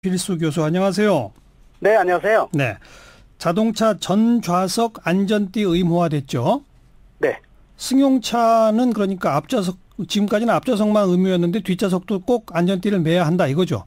필수 교수 안녕하세요. 네, 안녕하세요. 네, 자동차 전 좌석 안전띠 의무화됐죠. 네. 승용차는 그러니까 앞좌석, 지금까지는 앞좌석만 의무였는데 뒷좌석도 꼭 안전띠를 매야 한다 이거죠.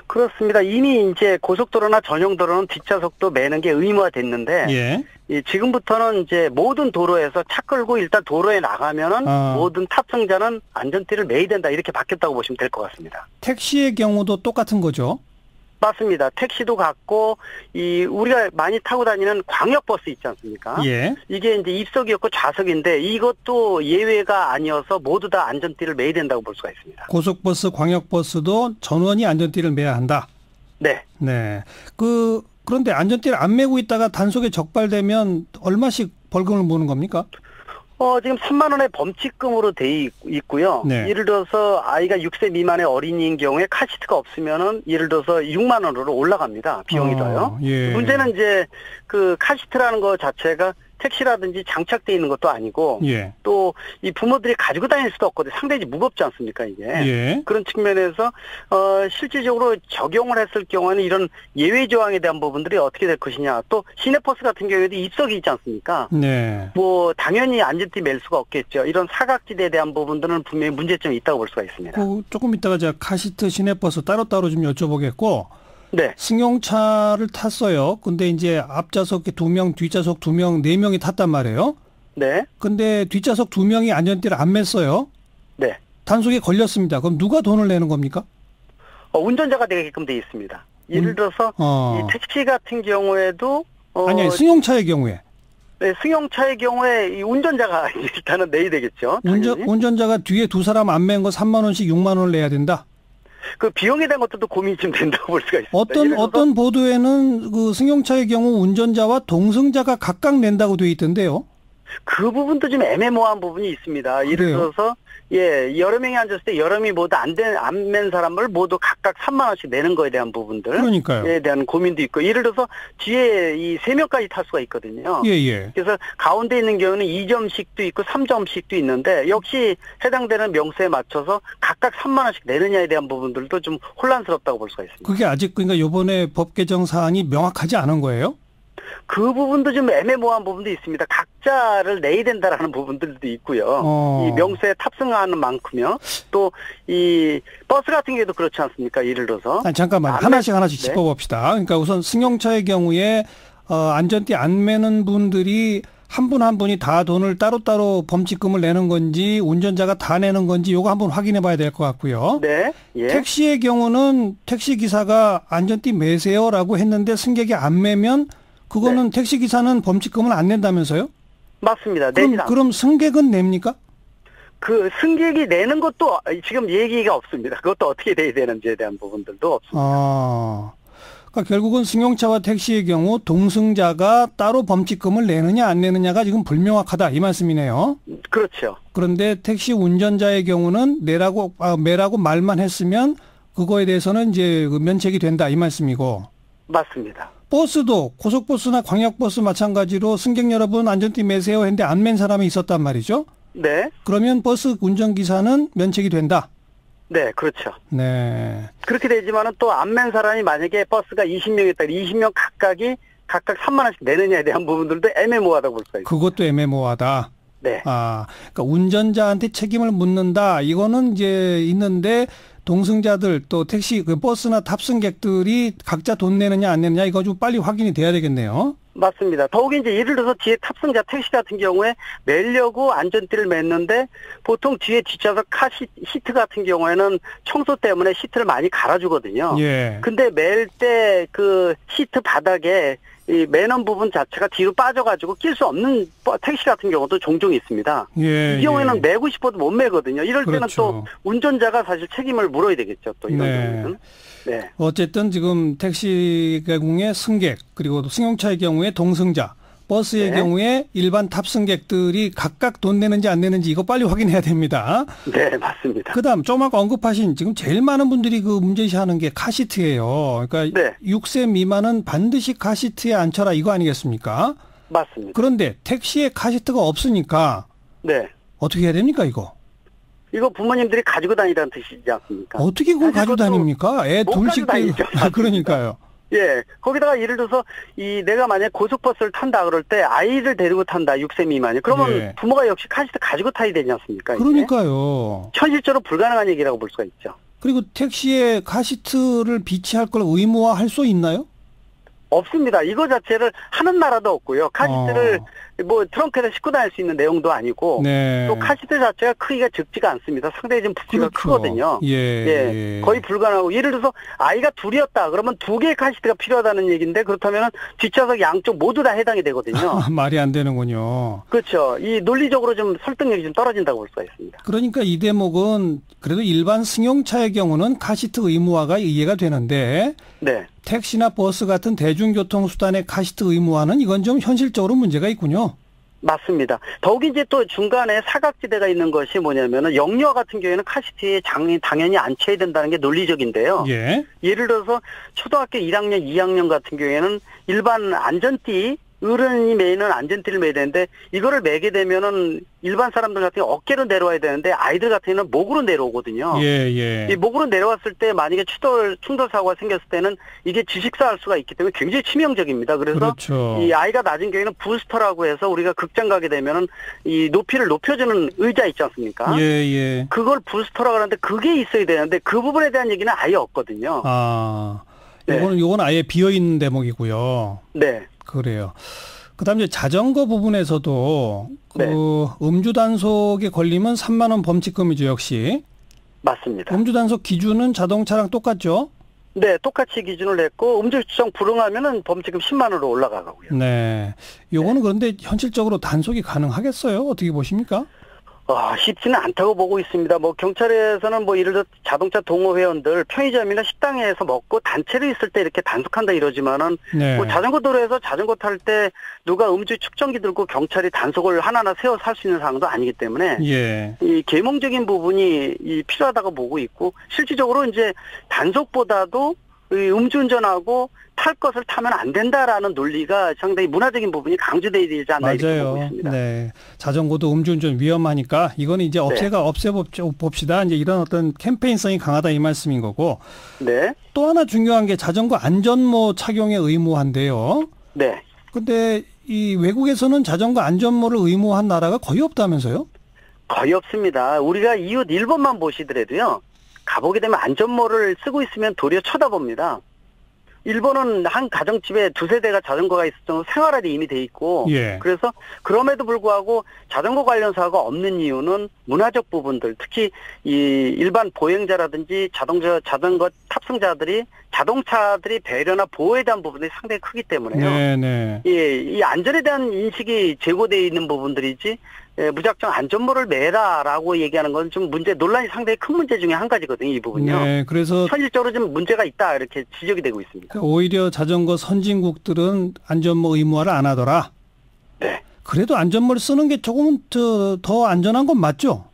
그렇습니다. 이미 이제 고속도로나 전용도로는 뒷좌석도 매는 게 의무화됐는데, 예. 지금부터는 이제 모든 도로에서 차 끌고 일단 도로에 나가면은 모든 탑승자는 안전띠를 매야 된다 이렇게 바뀌었다고 보시면 될 것 같습니다. 택시의 경우도 똑같은 거죠. 맞습니다. 택시도 같고, 우리가 많이 타고 다니는 광역버스 있지 않습니까? 예. 이게 이제 입석이었고 좌석인데 이것도 예외가 아니어서 모두 다 안전띠를 매야 된다고 볼 수가 있습니다. 고속버스, 광역버스도 전원이 안전띠를 매야 한다. 네. 네. 그런데 안전띠를 안 매고 있다가 단속에 적발되면 얼마씩 벌금을 무는 겁니까? 지금 3만 원의 범칙금으로 돼 있고요. 네. 예를 들어서 아이가 6세 미만의 어린이인 경우에 카시트가 없으면 예를 들어서 6만 원으로 올라갑니다. 비용이 더요. 예. 문제는 이제 그 카시트라는 것 자체가 택시라든지 장착되어 있는 것도 아니고 예. 또 이 부모들이 가지고 다닐 수도 없거든요. 상당히 무겁지 않습니까 이게. 예. 그런 측면에서 실질적으로 적용을 했을 경우에는 이런 예외 조항에 대한 부분들이 어떻게 될 것이냐. 또 시내버스 같은 경우에도 입석이 있지 않습니까? 네. 뭐 당연히 안전띠 맬 수가 없겠죠. 이런 사각지대에 대한 부분들은 분명히 문제점이 있다고 볼 수가 있습니다. 조금 이따가 제가 카시트, 시내버스 따로따로 좀 여쭤보겠고, 네. 승용차를 탔어요. 근데 이제 앞좌석에 2명, 뒷좌석 2명, 4명이 탔단 말이에요. 네. 근데 뒷좌석 2명이 안전띠를 안 맸어요. 네. 단속에 걸렸습니다. 그럼 누가 돈을 내는 겁니까? 운전자가 되게끔 돼 있습니다. 예를 들어서 이 택시 같은 경우에도 아니, 승용차의 경우에. 네, 승용차의 경우에 이 운전자가 일단은 내야 되겠죠. 운전자가 뒤에 두 사람 안 맨 거 3만 원씩 6만 원을 내야 된다. 그 비용에 대한 것도 고민이 좀 된다고 볼 수가 있습니다. 어떤 보도에는 그 승용차의 경우 운전자와 동승자가 각각 낸다고 돼 있던데요. 그 부분도 좀 애매모호한 부분이 있습니다. 예를 들어서 여러 명이 앉았을 때 여러 명이 모두 안 맨 사람을 모두 각각 3만 원씩 내는 거에 대한 부분들에 대한 고민도 있고, 예를 들어서 뒤에 이 3명까지 탈 수가 있거든요. 예. 그래서 가운데 있는 경우는 2점씩도 있고 3점씩도 있는데 역시 해당되는 명세에 맞춰서 각각 3만 원씩 내느냐에 대한 부분들도 좀 혼란스럽다고 볼 수가 있습니다. 그게 아직 그러니까 이번에 법 개정 사항이 명확하지 않은 거예요? 그 부분도 좀 애매모호한 부분도 있습니다. 각자를 내야 된다라는 부분들도 있고요. 이 명세에 탑승하는 만큼요. 또 이 버스 같은 경우도 그렇지 않습니까? 예를 들어서. 잠깐만 하나씩 짚어봅시다. 그러니까 우선 승용차의 경우에 안전띠 안 매는 분들이 한 분 한 분이 다 돈을 따로따로 범칙금을 내는 건지 운전자가 다 내는 건지 요거 한번 확인해 봐야 될 것 같고요. 네. 예. 택시의 경우는 택시기사가 안전띠 매세요라고 했는데 승객이 안 매면 그거는 택시기사는 범칙금을 안 낸다면서요? 맞습니다. 그럼 승객은 냅니까? 그 승객이 내는 것도 지금 얘기가 없습니다. 그것도 어떻게 돼야 되는지에 대한 부분들도 없습니다. 그러니까 결국은 승용차와 택시의 경우 동승자가 따로 범칙금을 내느냐 안 내느냐가 지금 불명확하다 이 말씀이네요. 그렇죠. 그런데 택시 운전자의 경우는 매라고 말만 했으면 그거에 대해서는 이제 면책이 된다 이 말씀이고. 맞습니다. 버스도 고속버스나 광역버스 마찬가지로 승객 여러분 안전띠 매세요 했는데 안 맨 사람이 있었단 말이죠. 네. 그러면 버스 운전기사는 면책이 된다. 네, 그렇죠. 네. 그렇게 되지만은 또 안 맨 사람이 만약에 버스가 20명이었다. 20명 각각이 각각 3만 원씩 내느냐에 대한 부분들도 애매모호하다고 볼 수가 있습니다. 그것도 애매모호하다. 네. 그러니까 운전자한테 책임을 묻는다. 이거는 이제 있는데 동승자들 또 택시 그 버스나 탑승객들이 각자 돈 내느냐 안 내느냐 이거 좀 빨리 확인이 돼야 되겠네요. 맞습니다. 더욱이 이제 예를 들어서 뒤에 탑승자 택시 같은 경우에 매려고 안전띠를 맸는데 보통 뒤에 뒷좌석 시트 같은 경우에는 청소 때문에 시트를 많이 갈아주거든요. 예. 근데 맬 때 그 시트 바닥에 이 매는 부분 자체가 뒤로 빠져가지고 낄 수 없는 택시 같은 경우도 종종 있습니다. 이 경우에는 매고 싶어도 못 매거든요. 이럴 때는 또 운전자가 사실 책임을 물어야 되겠죠. 또 이런 경우는. 네. 어쨌든 지금 택시 경우에 승객 그리고 승용차의 경우에 동승자 버스의 경우에 일반 탑승객들이 각각 돈 내는지 안 내는지 이거 빨리 확인해야 됩니다. 네, 맞습니다. 그다음 좀 아까 언급하신 지금 제일 많은 분들이 그 문제시하는 게 카시트예요. 그러니까 6세 미만은 반드시 카시트에 앉혀라 이거 아니겠습니까? 맞습니다. 그런데 택시에 카시트가 없으니까 어떻게 해야 됩니까 이거? 이거 부모님들이 가지고 다니라는 뜻이지 않습니까? 어떻게 그걸 가지고 다닙니까? 애 둘씩 다니죠. 그러니까요. 예. 거기다가 예를 들어서 내가 만약에 고속버스를 탄다 그럴 때 아이를 데리고 탄다. 6세 미만이. 그러면 예. 부모가 역시 카시트 가지고 타야 되지 않습니까? 그러니까요. 현실적으로 불가능한 얘기라고 볼 수가 있죠. 그리고 택시에 카시트를 비치할 걸 의무화할 수 있나요? 없습니다. 이거 자체를 하는 나라도 없고요. 카시트를 뭐 트렁크에서 싣고 다닐 수 있는 내용도 아니고 네. 또 카시트 자체가 크기가 적지가 않습니다. 상당히 좀 부피가 그렇죠. 크거든요. 예. 거의 불가능하고 예를 들어서 아이가 둘이었다 그러면 2개의 카시트가 필요하다는 얘기인데 그렇다면 뒷좌석 양쪽 모두 다 해당이 되거든요. 말이 안 되는군요. 그렇죠. 이 논리적으로 좀 설득력이 좀 떨어진다고 볼 수가 있습니다. 그러니까 이 대목은 그래도 일반 승용차의 경우는 카시트 의무화가 이해가 되는데 네. 택시나 버스 같은 대중교통수단의 카시트 의무화는 이건 좀 현실적으로 문제가 있군요. 맞습니다. 더욱이 이제 또 중간에 사각지대가 있는 것이 뭐냐면은 영유아 같은 경우에는 카시트에 당연히 앉혀야 된다는 게 논리적인데요. 예. 예를 들어서 초등학교 1학년, 2학년 같은 경우에는 일반 안전띠, 어른이 매이는 안전띠를 매야 되는데 이거를 매게 되면은 일반 사람들 같은 경우 어깨로 내려와야 되는데 아이들 같은 경우는 목으로 내려오거든요. 예. 이 목으로 내려왔을 때 만약에 충돌 사고가 생겼을 때는 이게 질식사할 수가 있기 때문에 굉장히 치명적입니다. 그래서 그렇죠. 이 아이가 낮은 경우에는 부스터라고 해서 우리가 극장 가게 되면은 이 높이를 높여주는 의자 있지 않습니까? 예. 그걸 부스터라고 하는데 그게 있어야 되는데 그 부분에 대한 얘기는 아예 없거든요. 요건 아예 비어 있는 대목이고요. 네. 그래요. 그다음에 이제 자전거 부분에서도 네. 음주 단속에 걸리면 3만 원 범칙금이죠, 역시. 맞습니다. 음주 단속 기준은 자동차랑 똑같죠? 네, 똑같이 기준을 냈고 음주 추정 불응하면은 범칙금 10만 원으로 올라가고요. 네. 요거는 그런데 현실적으로 단속이 가능하겠어요? 어떻게 보십니까? 쉽지는 않다고 보고 있습니다. 뭐 경찰에서는 뭐 예를 들어 자동차 동호 회원들 편의점이나 식당에서 먹고 단체로 있을 때 이렇게 단속한다 이러지만은 네. 뭐 자전거 도로에서 자전거 탈 때 누가 음주 측정기 들고 경찰이 단속을 하나하나 세워서 할 수 있는 상황도 아니기 때문에 예. 이 계몽적인 부분이 필요하다고 보고 있고 실질적으로 이제 단속보다도 이 음주운전하고 탈 것을 타면 안 된다라는 논리가 상당히 문화적인 부분이 강조되어야 되지 않나 이렇게 보고 있습니다. 네. 자전거도 음주운전 위험하니까 이거는 이제 없애봅시다. 이제 이런 어떤 캠페인성이 강하다 이 말씀인 거고. 네. 또 하나 중요한 게 자전거 안전모 착용의 의무화인데요. 네. 근데 이 외국에서는 자전거 안전모를 의무화한 나라가 거의 없다면서요? 거의 없습니다. 우리가 이웃 일본만 보시더라도요. 가보게 되면 안전모를 쓰고 있으면 도리어 쳐다봅니다. 일본은 한 가정집에 2세대가 자전거가 있을 정도로 생활화돼 이미 돼 있고 예. 그래서 그럼에도 불구하고 자전거 관련 사고가 없는 이유는 문화적 부분들 특히 이 일반 보행자라든지 자전거 탑승자들이 자동차들이 배려나 보호에 대한 부분이 상당히 크기 때문에요. 네네. 예, 이 안전에 대한 인식이 제고되어 있는 부분들이지 무작정 안전모를 매라라고 얘기하는 건 좀 논란이 상당히 큰 문제 중에 한 가지거든요. 이 부분요. 네, 그래서 현실적으로 좀 문제가 있다 이렇게 지적이 되고 있습니다. 오히려 자전거 선진국들은 안전모 의무화를 안 하더라. 네. 그래도 안전모를 쓰는 게 조금은 더 안전한 건 맞죠?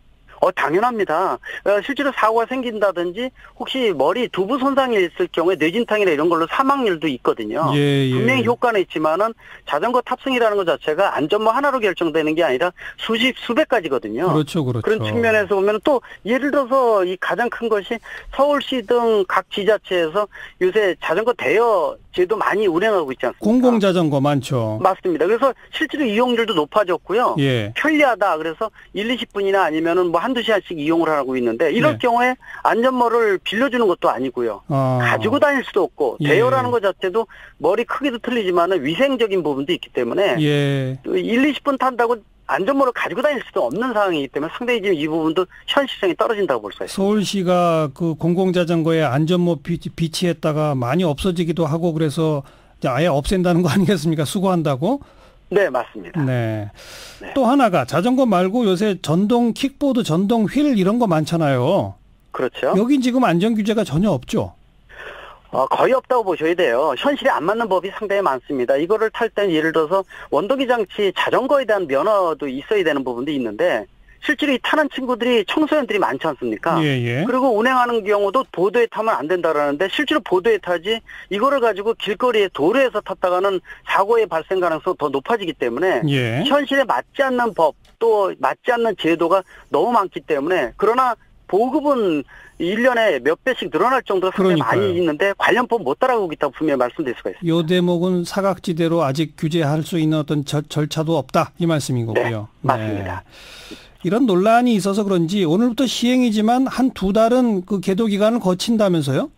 당연합니다. 실제로 사고가 생긴다든지 혹시 머리 두부 손상이 있을 경우에 뇌진탕이나 이런 걸로 사망률도 있거든요. 예. 분명히 효과는 있지만은 자전거 탑승이라는 것 자체가 안전모 하나로 결정되는 게 아니라 수백 가지거든요. 그렇죠. 그런 측면에서 보면 또 예를 들어서 이 가장 큰 것이 서울시 등 각 지자체에서 요새 자전거 대여 제도 많이 운행하고 있지 않습니까? 공공자전거 많죠. 맞습니다. 그래서 실제로 이용률도 높아졌고요. 예. 편리하다. 그래서 1-20분이나 아니면은 뭐 한두 시간씩 이용을 하고 있는데 이럴 경우에 안전모를 빌려주는 것도 아니고요. 가지고 다닐 수도 없고 대여라는 것 자체도 머리 크기도 틀리지만 위생적인 부분도 있기 때문에 1-20분 탄다고 안전모를 가지고 다닐 수도 없는 상황이기 때문에 상당히 지금 이 부분도 현실성이 떨어진다고 볼 수가 있습니다. 서울시가 그 공공자전거에 안전모 비치했다가 많이 없어지기도 하고 그래서 이제 아예 없앤다는 거 아니겠습니까? 수거한다고? 네, 맞습니다. 네. 또 하나가 자전거 말고 요새 전동 킥보드, 전동 휠 이런 거 많잖아요. 그렇죠. 여긴 지금 안전 규제가 전혀 없죠. 거의 없다고 보셔야 돼요. 현실에 안 맞는 법이 상당히 많습니다. 이거를 탈 때는 예를 들어서 원동기 장치 자전거에 대한 면허도 있어야 되는 부분도 있는데 실제로 이 타는 친구들이 청소년들이 많지 않습니까? 예. 그리고 운행하는 경우도 보도에 타면 안 된다라는데 실제로 보도에 타지 이거를 가지고 길거리에 도로에서 탔다가는 사고의 발생 가능성이 더 높아지기 때문에 예. 현실에 맞지 않는 법 또 맞지 않는 제도가 너무 많기 때문에 그러나 보급은 1년에 몇 배씩 늘어날 정도로 상당히 많이 있는데 관련 법 못 따라오고 있다고 분명히 말씀드릴 수가 있습니다. 이 대목은 사각지대로 아직 규제할 수 있는 어떤 절차도 없다 이 말씀인 거고요. 네, 맞습니다. 네. 이런 논란이 있어서 그런지 오늘부터 시행이지만 한 2달은 그 계도 기간을 거친다면서요?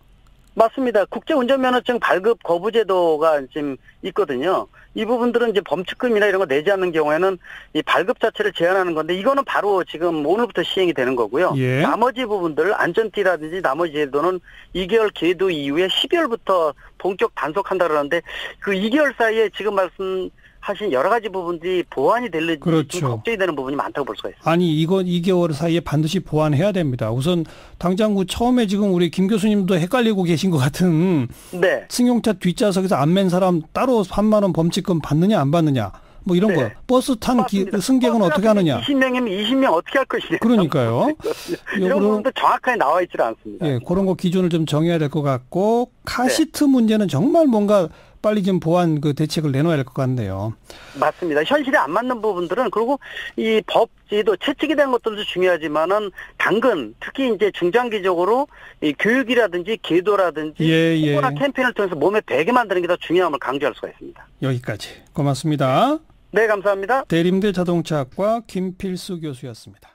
맞습니다. 국제운전면허증 발급 거부 제도가 지금 있거든요. 이 부분들은 이제 범칙금이나 이런 거 내지 않는 경우에는 이 발급 자체를 제한하는 건데 이거는 바로 지금 오늘부터 시행이 되는 거고요. 예. 나머지 부분들 안전띠라든지 나머지 제도는 2개월 계도 이후에 12월부터 본격 단속한다 그러는데 그 2개월 사이에 지금 말씀하신 여러 가지 부분들이 보완이 될지 그렇죠. 좀 걱정이 되는 부분이 많다고 볼 수가 있습니다. 아니 이건 2개월 사이에 반드시 보완해야 됩니다. 우선 당장 처음에 지금 우리 김 교수님도 헷갈리고 계신 것 같은 네. 승용차 뒷좌석에서 안 맨 사람 따로 3만 원 범칙금 받느냐 안 받느냐 뭐 이런 거. 버스 탄 승객은 어떻게 하느냐. 20명이면 20명 어떻게 할 것이냐. 그러니까요. 이런 부분도 정확하게 나와 있지 않습니다. 예, 그런 거 기준을 좀 정해야 될 것 같고 카시트 문제는 정말 뭔가 빨리 좀 보완 대책을 내놓아야 될 것 같네요. 맞습니다. 현실에 안 맞는 부분들은 그리고 이 법 제도 채찍이 된 것들도 중요하지만은 당근 특히 이제 중장기적으로 이 교육이라든지 계도라든지 홍보나 캠페인을 통해서 몸에 배게 만드는 게 더 중요함을 강조할 수가 있습니다. 여기까지 고맙습니다. 네, 감사합니다. 대림대 자동차학과 김필수 교수였습니다.